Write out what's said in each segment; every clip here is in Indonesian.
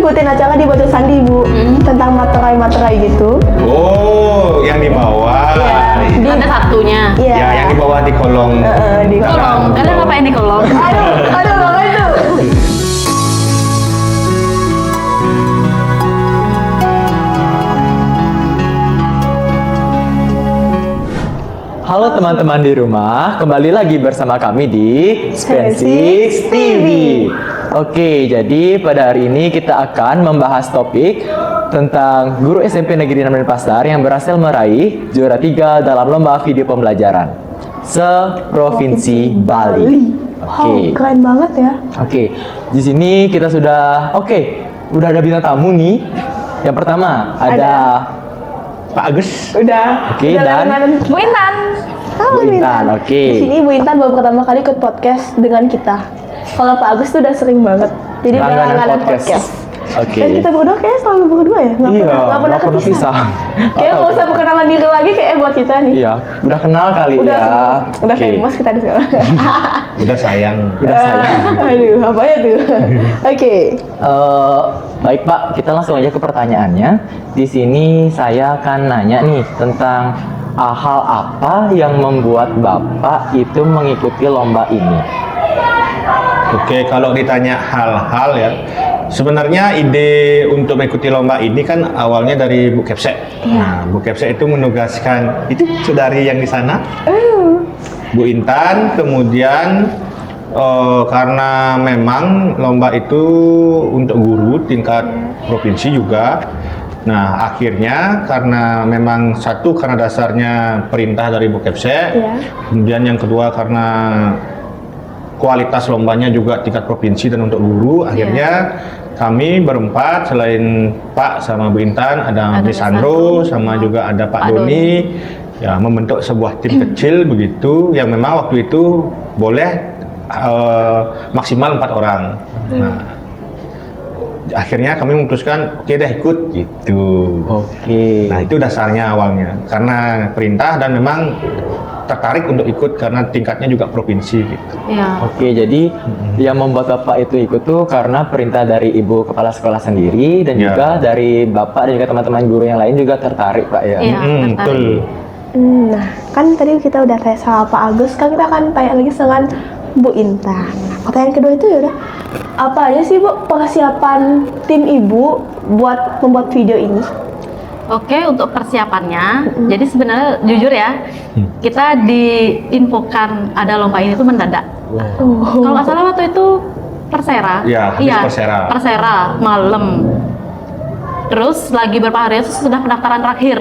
ngikutin acara di Bocor Sandi Bu, tentang materai-materai gitu. Oh, yang di bawah. Iya. Ada satunya. Iya. Ya, yang di bawah di kolong. Di Kolong. Kalian ngapain di kolong? Aduh, apa itu? Halo teman-teman di rumah, kembali lagi bersama kami di Spensix TV. Oke, jadi pada hari ini kita akan membahas topik tentang guru SMP Negeri 6 Denpasar yang berhasil meraih juara 3 dalam lomba video pembelajaran se-Provinsi Bali. Wow, keren banget ya. Oke, di sini kita sudah udah ada bintang tamu nih. Yang pertama ada Pak Agus. Udah. Oke, Udah dan langganan. Bu Intan. Halo Bu Bu Intan, oke. Di sini Bu Intan baru pertama kali ikut podcast dengan kita. Kalau Pak Agus tuh udah sering banget. Jadi udah langganan podcast. Oke. Dan kita berdua kayaknya selalu berdua ya? Nggak pernah kepisah. Kayaknya nggak usah perkenalan diri lagi kayak buat kita nih. Iya, udah kenal kali Udah, ya. udah Oke. famous kita di sekarang. Udah sayang. Udah sayang. Aduh, apa ya tuh? Oke. Baik Pak, kita langsung aja ke pertanyaannya. Di sini saya akan nanya nih tentang hal apa yang membuat Bapak itu mengikuti lomba ini. Oke, kalau ditanya hal-hal ya, sebenarnya ide untuk mengikuti lomba ini kan awalnya dari Bu Kepsek. Nah, Bu Kepsek itu menugaskan, itu saudari yang di sana, Bu Intan, kemudian karena memang lomba itu untuk guru tingkat provinsi juga. Nah, akhirnya karena memang satu karena dasarnya perintah dari Bu Kepsek, kemudian yang kedua karena kualitas lombanya juga tingkat provinsi dan untuk guru, akhirnya kami berempat selain Pak sama Bu Intan, ada Miss Sandro sama juga ada Pak Doni, ya membentuk sebuah tim kecil begitu yang memang waktu itu boleh maksimal 4 orang. Nah, akhirnya kami memutuskan oke deh ikut gitu. Oke. Nah, itu dasarnya awalnya karena perintah dan memang tertarik untuk ikut karena tingkatnya juga provinsi gitu. Iya. Oke, jadi yang membuat Bapak itu ikut tuh karena perintah dari Ibu Kepala Sekolah sendiri dan Ya. juga dari Bapak dan juga teman-teman guru yang lain juga tertarik Pak ya. Iya, tertarik. Betul. Nah, kan tadi kita udah tanya sama Pak Agus, kan kita akan tanya lagi dengan Bu Intan. Pertanyaan kedua itu ya udah, apa aja sih Bu persiapan tim Ibu buat membuat video ini? Oke, untuk persiapannya, jadi sebenarnya jujur ya, kita diinfokan ada lomba ini tuh mendadak. Kalau nggak salah waktu itu Persera. Iya, habis Persera. Persera malam. Terus lagi beberapa hari itu sudah pendaftaran terakhir.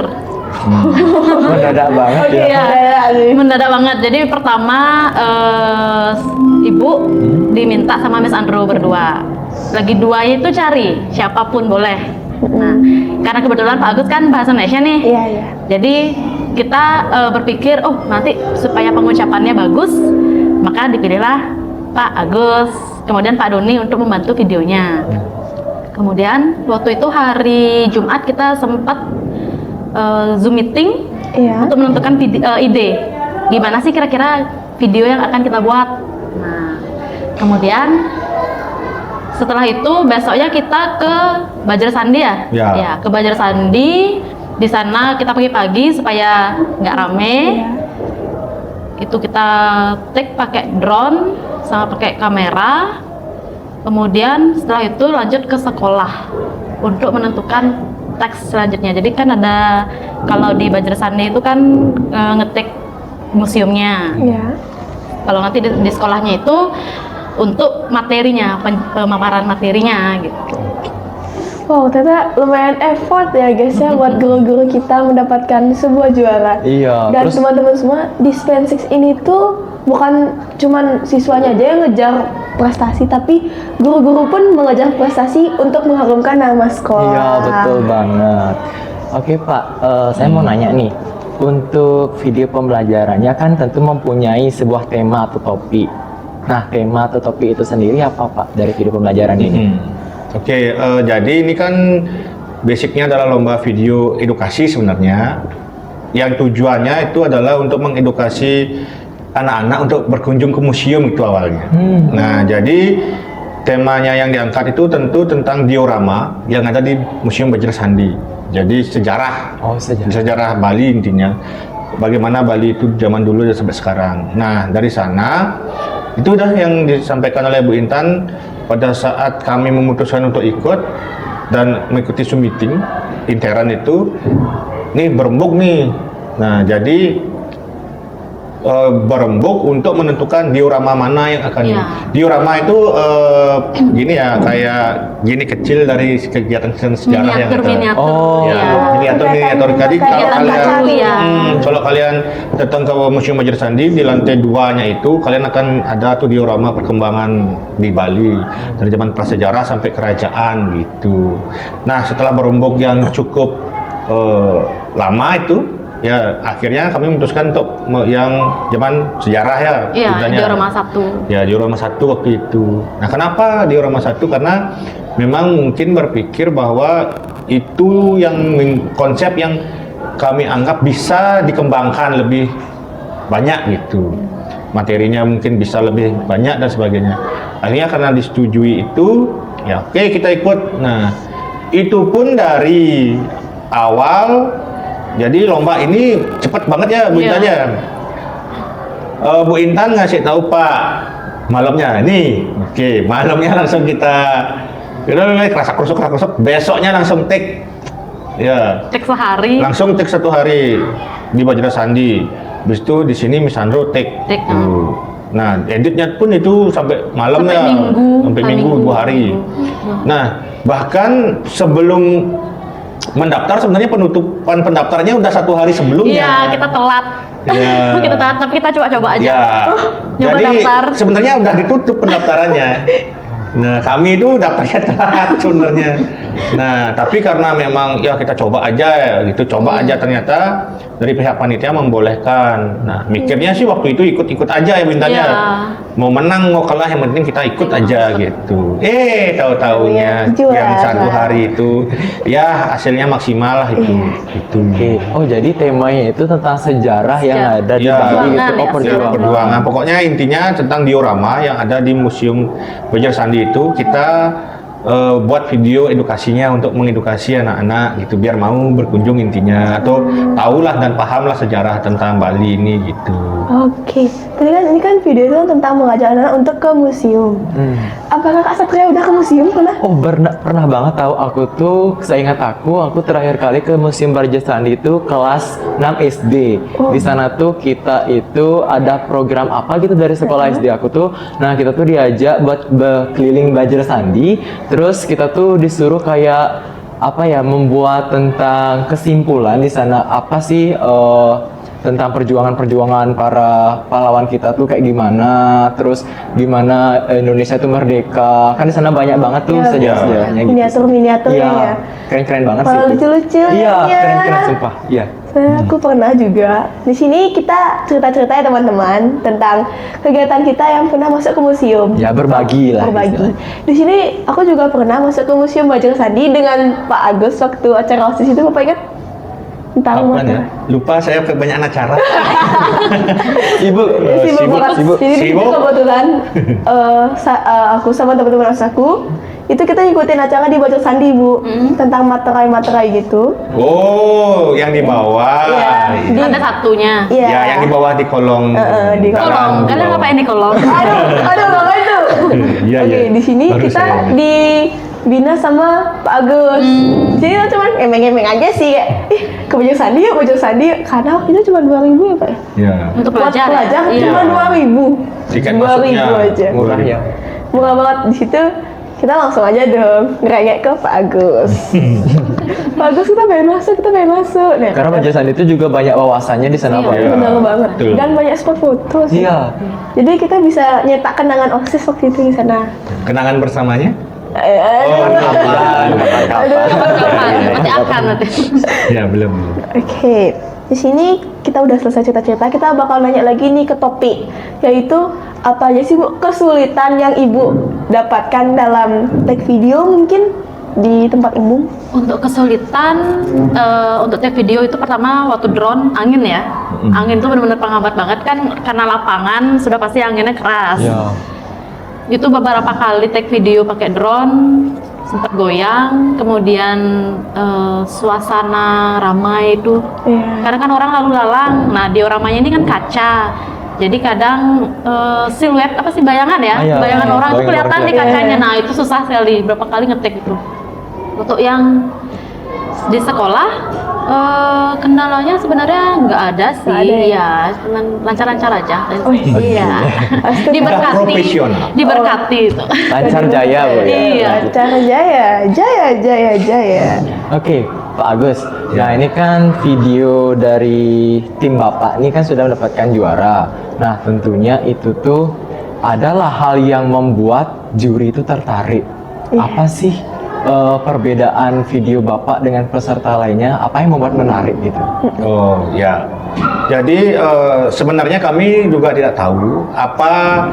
Mendadak banget ya. Iya, mendadak banget. Jadi pertama Ibu diminta sama Miss Andro berdua. Lagi dua itu cari siapapun boleh. Nah, karena kebetulan Pak Agus kan bahasa Indonesia nih. Iya, iya. Jadi kita berpikir, oh nanti supaya pengucapannya bagus, maka dipilihlah Pak Agus, kemudian Pak Doni untuk membantu videonya. Kemudian waktu itu hari Jumat kita sempat Zoom meeting untuk menentukan ide, gimana sih kira-kira video yang akan kita buat. Nah, kemudian setelah itu besoknya kita ke Bajra Sandi ya? Ya. Ya, ke Bajra Sandi. Di sana kita pagi-pagi supaya nggak rame. Itu kita take pakai drone sama pakai kamera. Kemudian setelah itu lanjut ke sekolah untuk menentukan teks selanjutnya. Jadi kan ada, kalau di Bajra Sandi itu kan ngetik museumnya. Iya. Kalau nanti di sekolahnya itu untuk materinya, pemaparan materinya gitu. Wow, ternyata lumayan effort ya guys ya buat guru-guru kita mendapatkan sebuah juara. Iya, Dan terus- teman-teman semua di Spensix ini tuh bukan cuman siswanya aja yang ngejar prestasi, tapi guru-guru pun mengejar prestasi untuk mengharumkan nama sekolah. Iya, betul banget. Oke Pak, saya mau nanya nih, untuk video pembelajarannya kan tentu mempunyai sebuah tema atau topik. Nah, tema atau topik itu sendiri apa Pak dari video pembelajaran ini? Oke, jadi ini kan basicnya adalah lomba video edukasi sebenarnya. Yang tujuannya itu adalah untuk mengedukasi anak-anak untuk berkunjung ke museum itu awalnya. Nah, jadi temanya yang diangkat itu tentu tentang diorama yang ada di Museum Bajrasandi. Jadi sejarah, Oh, sejarah. sejarah Bali intinya. Bagaimana Bali itu zaman dulu dan sampai sekarang. Nah, dari sana itu udah yang disampaikan oleh Bu Intan pada saat kami memutuskan untuk ikut dan mengikuti Zoom meeting intern itu. Nih berembuk nih. Nah, jadi berembuk untuk menentukan diorama mana yang akan Iya. diorama itu gini ya, kayak gini kecil dari kegiatan sejarah yang ada. Miniatur. Oh, Ya, Ya. miniatur. Jadi kalau Kegiatan kalian, baru, ya. kalau kalian datang ke Museum Bajrasandi di lantai 2-nya itu, kalian akan ada tuh diorama perkembangan di Bali dari zaman prasejarah sampai kerajaan gitu. Nah, setelah berembuk yang cukup lama itu, ya akhirnya kami memutuskan untuk yang zaman sejarah ya. Iya, ceritanya. diorama 1. Ya, diorama 1 waktu itu. Nah, kenapa diorama 1? Karena memang mungkin berpikir bahwa itu yang konsep yang kami anggap bisa dikembangkan lebih banyak gitu. Materinya mungkin bisa lebih banyak dan sebagainya. Akhirnya karena disetujui itu, ya oke kita ikut. Nah, itu pun dari awal. Jadi lomba ini cepet banget ya Bu Iya. Intan ya. Bu Intan ngasih tahu Pak malamnya, nih, oke, malamnya langsung kita kerasak kerusuk, besoknya langsung take, ya, Cek sehari. langsung take 1 hari di Bajrasandi, habis itu di sini Miss Sandro take. Take, Tuh. Nah, editnya pun itu sampai malam Sampai ya, minggu. sampai Hari minggu Minggu. 2 hari. Nah, bahkan sebelum mendaftar sebenarnya penutupan pendaftarnya udah 1 hari sebelumnya. Iya, kita telat. Iya. Kita telat, tapi kita coba-coba aja. Ya, Nyoba jadi daftar. sebenarnya udah ditutup pendaftarannya. Nah, kami itu daftarnya telat sebenarnya. Nah, tapi karena memang ya kita coba aja ya, gitu, coba aja ternyata dari pihak panitia membolehkan. Nah, mikirnya sih waktu itu ikut-ikut aja ya bintangnya. Iya. Mau menang mau kalah yang penting kita ikut aja gitu. Tahu-taunya Iya, yang juara. 1 hari itu ya hasilnya maksimal lah itu. Itu. Oke. Oh, jadi temanya itu tentang sejarah yang Sejarah. ada di Ya. Bali gitu. Perjuangan Oh, ya, Ya, perjuangan. perjuangan. Pokoknya intinya tentang diorama yang ada di Museum Bajrasandi itu kita buat video edukasinya untuk mengedukasi anak-anak gitu biar mau berkunjung intinya atau tahulah dan pahamlah sejarah tentang Bali ini gitu. Oke, tadi kan ini kan video itu tentang mengajak anak untuk ke museum. Apakah Kak Satria udah ke museum pernah? Oh, pernah banget tahu. Aku tuh, seingat aku terakhir kali ke Museum Bajrasandi itu kelas 6 SD. Oh. Di sana tuh kita itu ada program apa gitu dari sekolah SD aku tuh. Nah, kita tuh diajak buat keliling Bajrasandi. Terus kita tuh disuruh kayak apa ya, membuat tentang kesimpulan di sana apa sih tentang perjuangan-perjuangan para pahlawan kita tuh kayak gimana, terus gimana Indonesia tuh merdeka. Kan di sana banyak banget tuh Iya. sejarah-sejarahnya gitu. Miniatur-miniaturnya Iya, ya. keren-keren banget sih Malah itu. lucu-lucunya. Iya, keren-keren sumpah. Iya. Aku pernah juga. Di sini kita cerita-cerita ya teman-teman tentang kegiatan kita yang pernah masuk ke museum. Ya, berbagi lah Berbagi. istilahnya. Di sini aku juga pernah masuk ke Museum Bajrasandi dengan Pak Agus waktu acara OSIS itu, Bapak ingat? Tentang Apaan ya? Lupa saya kebanyakan acara. Ibu, Sibuk banget. sibuk. Jadi di situ Sibuk. kebetulan aku sama teman-teman aku itu kita ngikutin acara di Bajrasandi, Bu, tentang materai-materai gitu. Oh, yang di bawah. Iya. Di- Ada satunya. Iya. Ya, yang di bawah di kolong. di Kolong. Kalian ngapain di kolong? Aduh, apa itu? Iya, Oke, iya. di sini Baru kita saya. dibina sama Pak Agus. Jadi kita cuma emeng-emeng aja sih, kayak, ke Bajrasandi yuk, karena waktu itu cuma 2.000 ya Pak ya? Ya. Untuk Buat pelajar. pelajar ya? cuma 2.000. Tiket 2.000 masuknya aja. murah ya. Murah banget. Di situ kita langsung aja dong ngerengek ke Pak Agus. Pak Agus, kita pengen masuk. Nah, Karena Bajrasandi itu juga banyak wawasannya di sana, Iya. Pak. Iya. benar banget. Betul. Dan banyak spot foto sih. Iya. Jadi kita bisa nyetak kenangan OSIS waktu itu di sana. Kenangan bersamanya? Aduh. kapan? Kapan? Nanti akan nanti. Ya, belum. Oke, di sini kita udah selesai cerita-cerita. Kita bakal nanya lagi nih ke topik, yaitu apa aja sih Bu kesulitan yang Ibu dapatkan dalam take video mungkin di tempat umum? Untuk kesulitan untuk take video itu pertama waktu drone angin ya. Angin tuh benar-benar penghambat banget kan karena lapangan sudah pasti anginnya keras. Iya. Itu beberapa kali take video pakai drone, sempat goyang, kemudian suasana ramai itu. Iya. Karena kan orang lalu lalang, nah dioramanya ini kan kaca. Jadi kadang siluet apa sih bayangan ya, Iya, bayangan iya, orang tuh bayangan kelihatan orang di kelihatan. kacanya. Nah itu susah sekali, berapa kali ngetek itu. Untuk yang di sekolah kendalanya sebenarnya nggak ada sih, Nggak ada ya? ya, cuman lancar-lancar aja. Oh, Iya, diberkati, Profesional. diberkati itu. Lancar jaya Bu ya. Iya. Cara jaya. Oke, Pak Agus. Nah, ini kan video dari tim Bapak ini kan sudah mendapatkan juara. Nah, tentunya itu tuh adalah hal yang membuat juri itu tertarik. Apa sih perbedaan video Bapak dengan peserta lainnya? Apa yang membuat menarik gitu? Oh ya, jadi sebenarnya kami juga tidak tahu apa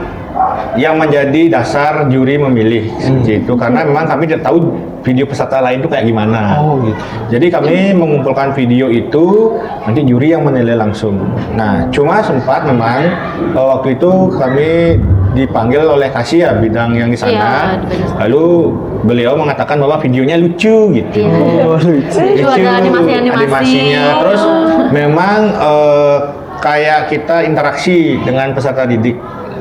yang menjadi dasar juri memilih seperti itu, karena memang kami tidak tahu video peserta lain itu kayak gimana. Oh gitu. Jadi kami mengumpulkan video itu, nanti juri yang menilai langsung. Nah, cuma sempat memang waktu itu kami dipanggil oleh kasih ya bidang yang di sana. Iya, di bidang sana. Lalu beliau mengatakan bahwa videonya lucu gitu. Iya. Oh, lucu. Itu ada animasi-animasi. Animasinya. Terus memang kayak kita interaksi dengan peserta didik.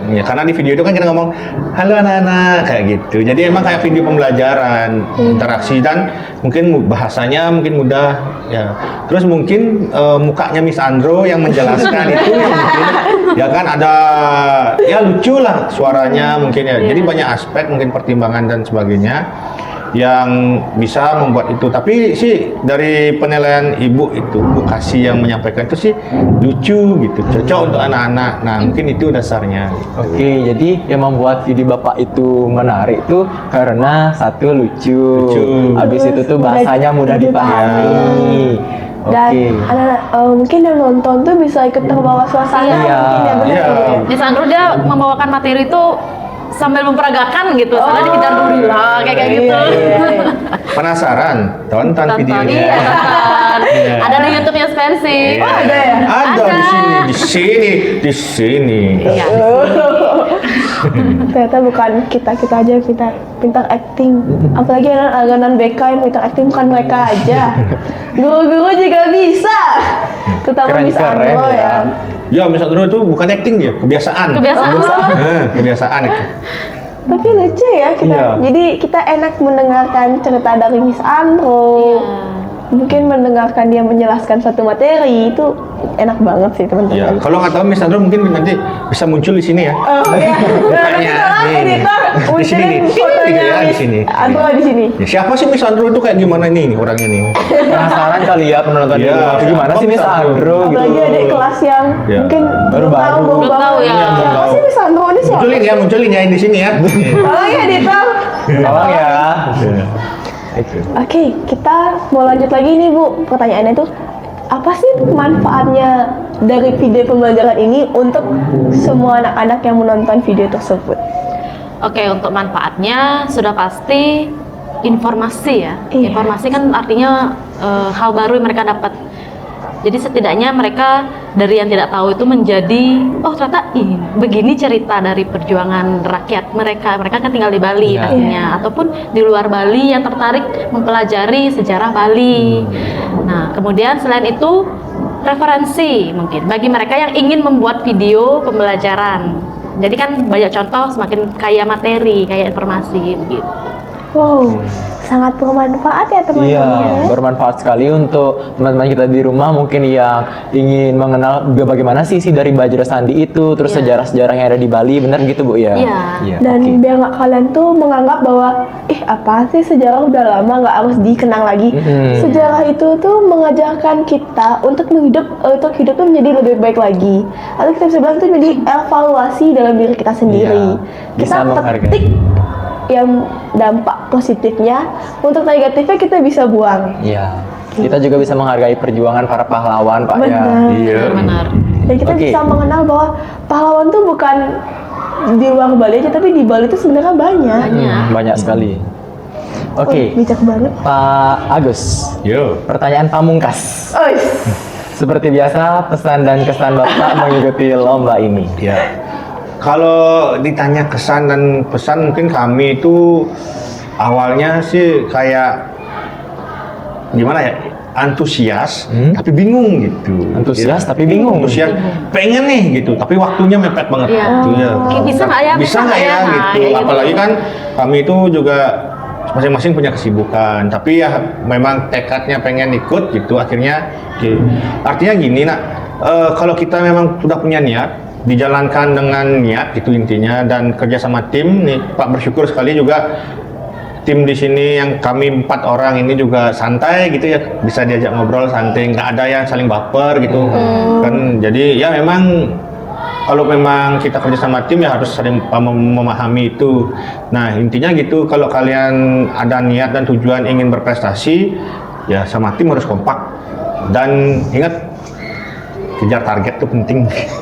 Ya, karena di video itu kan kita ngomong halo anak-anak kayak gitu. Jadi emang kayak video pembelajaran, interaksi, dan mungkin bahasanya mungkin mudah ya. Terus mungkin mukanya Miss Andro yang menjelaskan itu yang mungkin ya kan ada ya lucu lah suaranya mungkin ya. Jadi banyak aspek mungkin pertimbangan dan sebagainya yang bisa membuat itu. Tapi sih dari penilaian ibu itu, Bu Kasih yang menyampaikan itu sih lucu gitu, cocok untuk anak-anak. Nah mungkin itu dasarnya. Oke, jadi yang membuat video Bapak itu menarik tuh karena satu lucu, Lucu. habis itu tuh bahasanya mudah dipahami. Dan Oke. anak-anak mungkin yang nonton tuh bisa ikut terbawa suasana. Iya. Mungkin ya benar Iya. Bu, ya? Di Sandro dia membawakan materi itu sambil memperagakan gitu, soalnya dikejar gorila kayak gitu. Iya. Penasaran? Tonton Tonton, videonya. iya, tonton. Iya. Ada di YouTube-nya Spensi. Iya. Oh, ada ya? Ada Ada. di sini. Iya. Ternyata bukan kita aja kita pintar acting. Apalagi anak-anak BK yang pintar acting bukan mereka aja. Guru-guru juga bisa. Terutama Miss Keren-keren Andro ya. ya. Ya, Miss Andro itu bukan acting dia, kebiasaan. Kebiasaan. Kebiasaan itu. Tapi lucu ya kita. Iya. Jadi kita enak mendengarkan cerita dari Miss Andro. Iya. Mungkin mendengarkan dia menjelaskan suatu materi itu enak banget sih Ya, teman-teman. kalau nggak tahu Miss Andro mungkin nanti bisa muncul di sini ya. Oh iya. Mukanya, Nah, nih. editor Di sini nih. munculin fotonya Ya, di Miss sini. Andro di sini. Ya, siapa sih Miss Andro itu kayak gimana nih orangnya nih? Penasaran kali ya penonton di Iya. rumah tuh gimana sih Miss Andro gitu. Apalagi adik kelas yang Ya. mungkin Baru tahu Belum tahu ya. Siapa sih Miss Andro ini siapa? Munculin ya di sini ya. Tolong ya editor. Tolong ya. Oke, kita mau lanjut lagi nih Bu. Pertanyaannya tuh, apa sih manfaatnya dari video pembelajaran ini untuk semua anak-anak yang menonton video tersebut? Oke, untuk manfaatnya sudah pasti informasi ya. Iya. Informasi kan artinya hal baru yang mereka dapat. Jadi setidaknya mereka dari yang tidak tahu itu menjadi, oh ternyata begini cerita dari perjuangan rakyat mereka. Mereka kan tinggal di Bali Iya. pastinya, ataupun di luar Bali yang tertarik mempelajari sejarah Bali. Nah, kemudian selain itu referensi mungkin bagi mereka yang ingin membuat video pembelajaran. Jadi kan banyak contoh, semakin kaya materi, kaya informasi begitu. Wow, sangat bermanfaat ya teman-teman. Iya, ya. bermanfaat sekali untuk teman-teman kita di rumah mungkin yang ingin mengenal bagaimana sih dari Bajra Sandi itu, terus Iya. sejarah-sejarah yang ada di Bali, benar gitu Bu ya? Iya. Dan oke. biar nggak kalian tuh menganggap bahwa apa sih sejarah udah lama nggak harus dikenang lagi. Mhm. Sejarah itu tuh mengajarkan kita untuk hidup tuh menjadi lebih baik lagi. Atau kita bisa bilang itu menjadi evaluasi dalam diri kita sendiri. Iya, bisa Kita menghargai. petik yang dampak positifnya, untuk negatifnya kita bisa buang. Iya. Kita juga bisa menghargai perjuangan para pahlawan, Pak ya. Benar. Iya. Benar. Dan kita Oke. bisa mengenal bahwa pahlawan tuh bukan di luar Bali aja, tapi di Bali itu sebenarnya banyak. Banyak sekali. Oke, Wih, bijak banget. Pak Agus. Yo. Pertanyaan pamungkas. Oh, Seperti biasa, pesan dan kesan Bapak mengikuti lomba ini. Ya. Kalau ditanya kesan dan pesan, mungkin kami itu awalnya sih kayak gimana ya, antusias tapi bingung gitu. Antusias Ya. tapi bingung. Antusias pengen nih gitu, tapi waktunya mepet banget. Iya. Gitu, ya. Bisa nggak ya? Bisa nggak ya Nah, gitu. kayak gitu. Apalagi kan kami itu juga masing-masing punya kesibukan, tapi ya memang tekadnya pengen ikut gitu. Akhirnya, artinya gini nak, kalau kita memang sudah punya niat, dijalankan dengan niat itu intinya, dan kerja sama tim nih Pak, bersyukur sekali juga tim di sini yang kami 4 orang ini juga santai gitu ya, bisa diajak ngobrol santai, nggak ada yang saling baper gitu kan. Jadi ya memang kalau memang kita kerja sama tim ya harus saling memahami itu. Nah intinya gitu, kalau kalian ada niat dan tujuan ingin berprestasi ya sama tim harus kompak, dan ingat kejar target itu penting.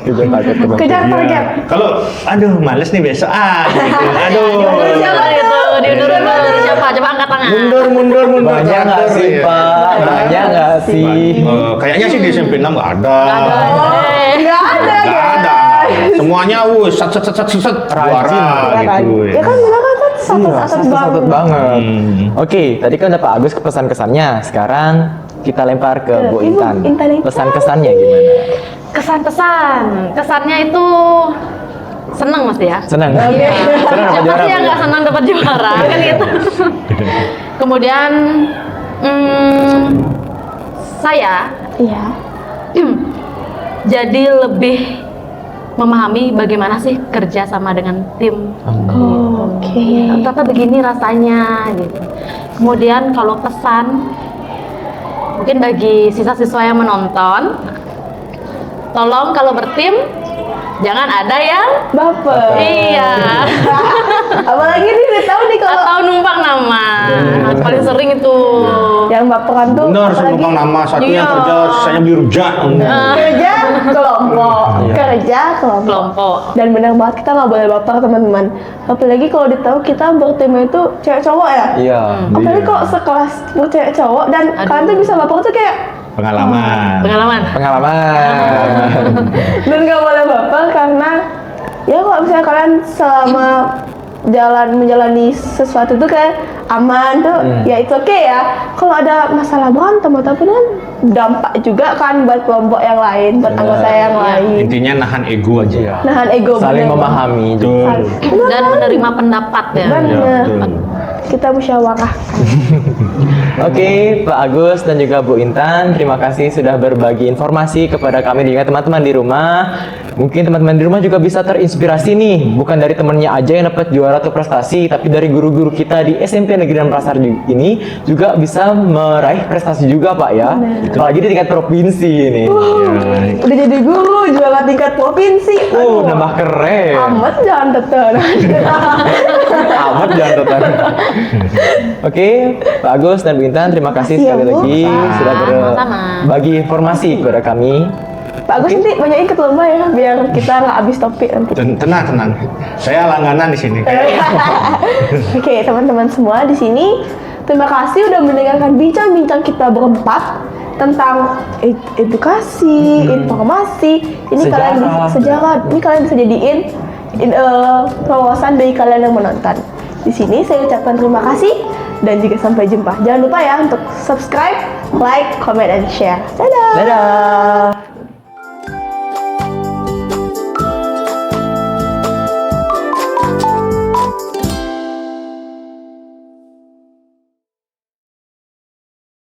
Kejar target itu. Kejar Iya. target. Kalau aduh males nih besok gitu. Aduh. Siapa itu? Diundur dulu. Siapa? Coba angkat tangan. Mundur. Banyak nggak teratur, sih ya. Pak? Banyak nggak sih? Kayaknya sih di SMP 6 nggak ada. Nggak ada Nggak ya. ada. Semuanya set Rajin. juara gitu. Ya kan bilang kan satu-satu Satu-satu banget. Hmm. Oke, tadi kan udah Pak Agus ke pesan-kesannya. Sekarang kita lempar ke Bu Ibu, Intan. Intan. Pesan-kesannya gimana? Kesannya itu seneng mas ya. Senang? Iya. Senang dapat Siapa juara, sih yang Bu, nggak ya? senang dapat juara kan gitu. Kemudian saya Iya. jadi lebih memahami bagaimana sih kerja sama dengan tim. Oke. Ternyata begini rasanya gitu. Kemudian kalau pesan mungkin bagi siswa-siswa yang menonton, tolong kalau bertim jangan ada yang Baper. iya Apalagi nih udah tahu nih kalau atau numpang nama. Paling sering itu. yang baperan tuh Benar, apalagi numpang nama satu yang Iya. kerja, sisanya beli rujak. kerja kelompok, kerja kelompok. Kelompok. Dan benar banget kita nggak boleh baper teman-teman. Apalagi kalau ditahu kita bertim itu cewek cowok ya. Iya. Apalagi kok sekelas cewek cowok dan kalian tuh bisa baper tuh kayak Pengalaman. Pengalaman. Pengalaman. dan nggak boleh baper karena ya kalau misalnya kalian selama menjalani sesuatu tuh kayak aman tuh ya itu oke ya. Kalau ada masalah berantem ataupun kan dampak juga kan buat kelompok yang lain, buat anggota yang lain. Intinya nahan ego aja. Iya. Nahan ego. Saling bener. memahami juga. Betul. Dan menerima pendapat ya. Bener. Ya, betul. Kita musyawarah. Oke, Pak Agus dan juga Bu Intan, terima kasih sudah berbagi informasi kepada kami dan juga teman-teman di rumah. Mungkin teman-teman di rumah juga bisa terinspirasi nih, bukan dari temennya aja yang dapat juara atau prestasi, tapi dari guru-guru kita di SMP Negeri dan Pasar ini juga bisa meraih prestasi juga, Pak ya. Apalagi di tingkat provinsi ini. Udah jadi guru juara tingkat provinsi. Nambah keren. Amat jangan tekan. Amat jangan tertarik. Oke, Pak Agus dan Bu Intan, terima kasih Makasih ya, sekali Bu. lagi sudah Sama-sama. berbagi informasi kepada kami. Pak Agus nanti banyak ikut lomba ya biar kita nggak habis topik nanti. Tenang. Saya langganan di sini. Oke, teman-teman semua di sini, terima kasih udah mendengarkan bincang-bincang kita berempat tentang edukasi, informasi. Ini kalian Sejarah. sejarah. Ini kalian bisa jadiin wawasan dari kalian yang menonton. Di sini saya ucapkan terima kasih dan juga sampai jumpa. Jangan lupa ya untuk subscribe, like, comment, and share. Dadah. Dadah.